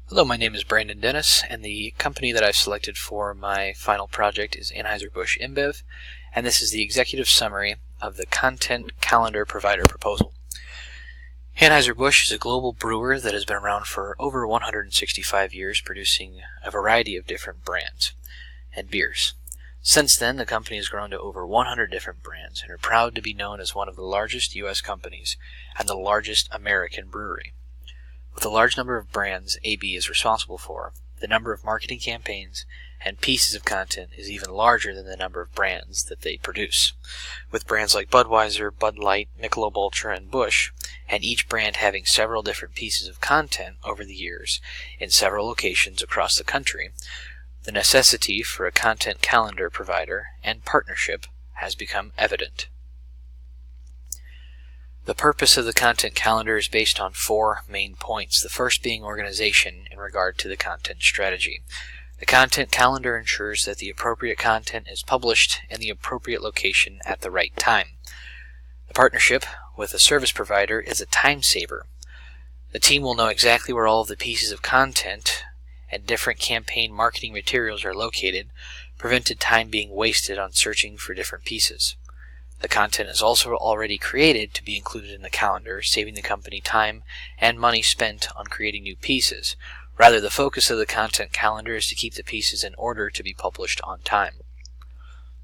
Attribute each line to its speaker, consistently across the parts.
Speaker 1: Hello, my name is Brandon Dennis, and the company that I've selected for my final project is Anheuser-Busch InBev, and this is the executive summary of the Content Calendar Provider proposal. Anheuser-Busch is a global brewer that has been around for over 165 years, producing a variety of different brands and beers. Since then, the company has grown to over 100 different brands and are proud to be known as one of the largest U.S. companies and the largest American brewery. With the large number of brands AB is responsible for, the number of marketing campaigns and pieces of content is even larger than the number of brands that they produce. With brands like Budweiser, Bud Light, Michelob Ultra, and Busch, and each brand having several different pieces of content over the years in several locations across the country, the necessity for a content calendar provider and partnership has become evident. The purpose of the content calendar is based on 4 main points, the first being organization in regard to the content strategy. The content calendar ensures that the appropriate content is published in the appropriate location at the right time. The partnership with a service provider is a time saver. The team will know exactly where all of the pieces of content and different campaign marketing materials are located, prevented time being wasted on searching for different pieces. The content is also already created to be included in the calendar, saving the company time and money spent on creating new pieces. Rather, the focus of the content calendar is to keep the pieces in order to be published on time.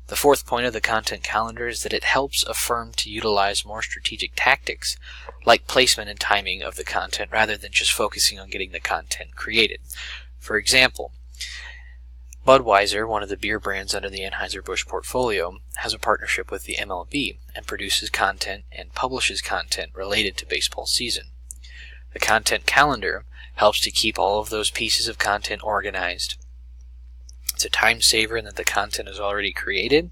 Speaker 1: The fourth point of the content calendar is that it helps a firm to utilize more strategic tactics, like placement and timing of the content, rather than just focusing on getting the content created. For example, Budweiser, one of the beer brands under the Anheuser-Busch portfolio, has a partnership with the MLB and produces content and publishes content related to baseball season. The content calendar helps to keep all of those pieces of content organized. It's a time saver in that the content is already created,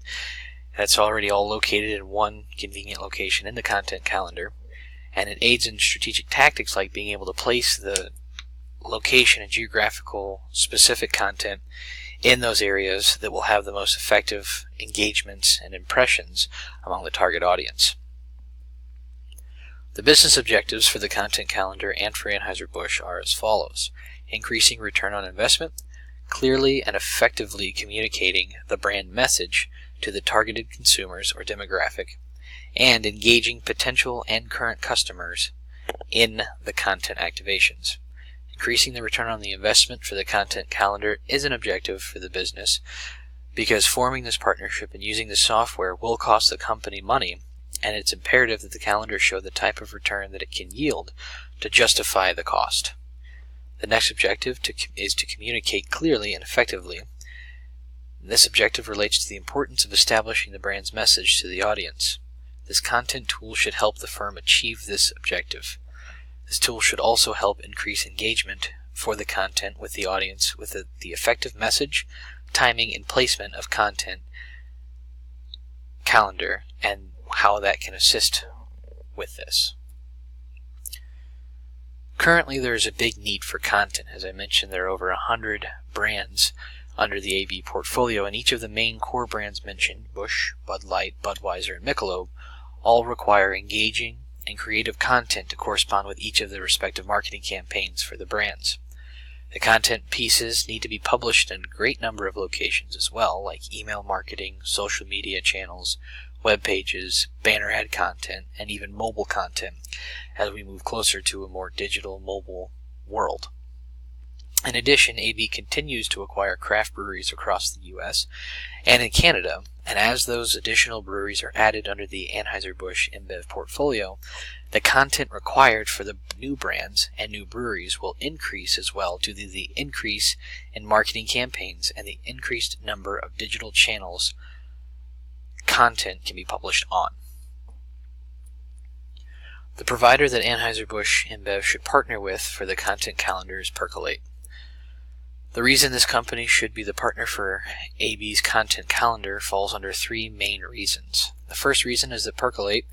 Speaker 1: and it's already all located in one convenient location in the content calendar, and it aids in strategic tactics like being able to place the location and geographical specific content in those areas that will have the most effective engagements and impressions among the target audience. The business objectives for the content calendar and for Anheuser-Busch are as follows: increasing return on investment, clearly and effectively communicating the brand message to the targeted consumers or demographic, and engaging potential and current customers in the content activations. Increasing the return on the investment for the content calendar is an objective for the business because forming this partnership and using the software will cost the company money, and it's imperative that the calendar show the type of return that it can yield to justify the cost. The next objective is to communicate clearly and effectively. This objective relates to the importance of establishing the brand's message to the audience. This content tool should help the firm achieve this objective. This tool should also help increase engagement for the content with the audience with the effective message, timing, and placement of content calendar and how that can assist with this. Currently, there is a big need for content. As I mentioned, there are over 100 brands under the AB portfolio, and each of the main core brands mentioned, Busch, Bud Light, Budweiser, and Michelob, all require engaging and creative content to correspond with each of the respective marketing campaigns for the brands. The content pieces need to be published in a great number of locations as well, like email marketing, social media channels, web pages, banner ad content, and even mobile content as we move closer to a more digital mobile world. In addition, AB continues to acquire craft breweries across the U.S. and in Canada, and as those additional breweries are added under the Anheuser-Busch InBev portfolio, the content required for the new brands and new breweries will increase as well due to the increase in marketing campaigns and the increased number of digital channels content can be published on. The provider that Anheuser-Busch InBev should partner with for the content calendar is Percolate. The reason this company should be the partner for AB's content calendar falls under 3 main reasons. The first reason is that Percolate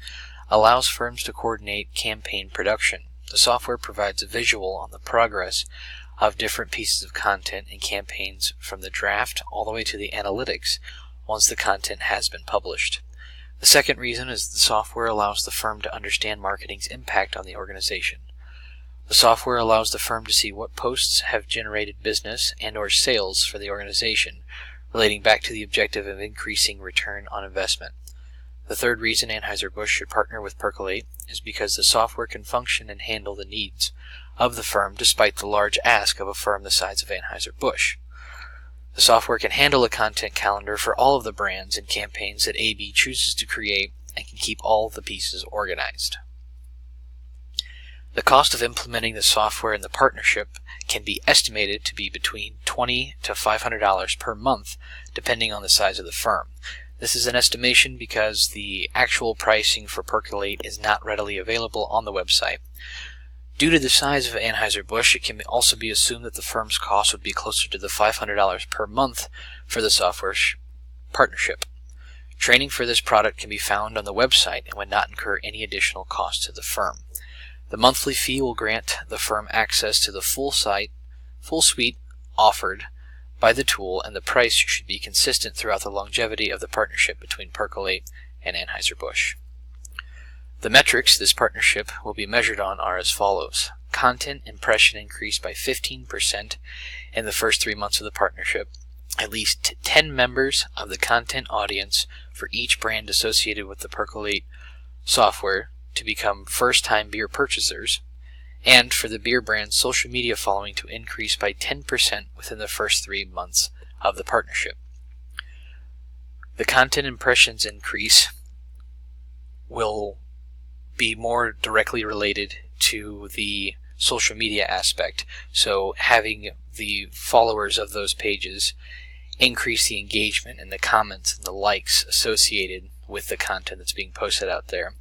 Speaker 1: allows firms to coordinate campaign production. The software provides a visual on the progress of different pieces of content and campaigns from the draft all the way to the analytics once the content has been published. The second reason is the software allows the firm to understand marketing's impact on the organization. The software allows the firm to see what posts have generated business and/or sales for the organization, relating back to the objective of increasing return on investment. The third reason Anheuser-Busch should partner with Percolate is because the software can function and handle the needs of the firm despite the large ask of a firm the size of Anheuser-Busch. The software can handle a content calendar for all of the brands and campaigns that AB chooses to create and can keep all the pieces organized. The cost of implementing the software in the partnership can be estimated to be between $20 to $500 per month, depending on the size of the firm. This is an estimation because the actual pricing for Percolate is not readily available on the website. Due to the size of Anheuser-Busch, it can also be assumed that the firm's cost would be closer to the $500 per month for the software partnership. Training for this product can be found on the website and would not incur any additional cost to the firm. The monthly fee will grant the firm access to the full suite offered by the tool, and the price should be consistent throughout the longevity of the partnership between Percolate and Anheuser-Busch. The metrics this partnership will be measured on are as follows. Content impression increased by 15% in the first 3 months of the partnership. At least 10 members of the content audience for each brand associated with the Percolate software to become first-time beer purchasers, and for the beer brand's social media following to increase by 10% within the first 3 months of the partnership. The content impressions increase will be more directly related to the social media aspect, so having the followers of those pages increase the engagement and the comments and the likes associated with the content that's being posted out there.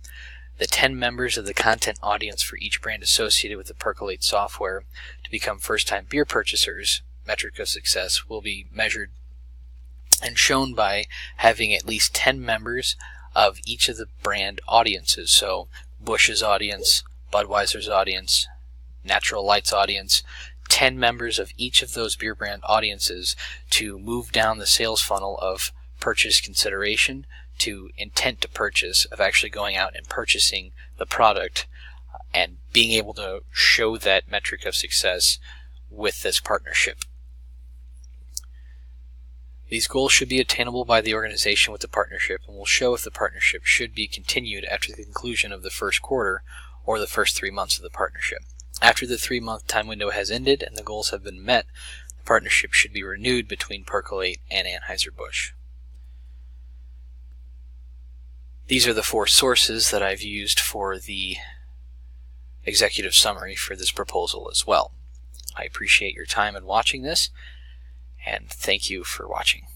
Speaker 1: The 10 members of the content audience for each brand associated with the Percolate software to become first-time beer purchasers, metric of success, will be measured and shown by having at least 10 members of each of the brand audiences. So Busch's audience, Budweiser's audience, Natural Light's audience, 10 members of each of those beer brand audiences to move down the sales funnel of purchase consideration to intent to purchase, of actually going out and purchasing the product and being able to show that metric of success with this partnership. These goals should be attainable by the organization with the partnership and will show if the partnership should be continued after the conclusion of the first quarter or the first 3 months of the partnership. After the 3-month time window has ended and the goals have been met, the partnership should be renewed between Percolate and Anheuser-Busch. These are the 4 sources that I've used for the executive summary for this proposal as well. I appreciate your time in watching this, and thank you for watching.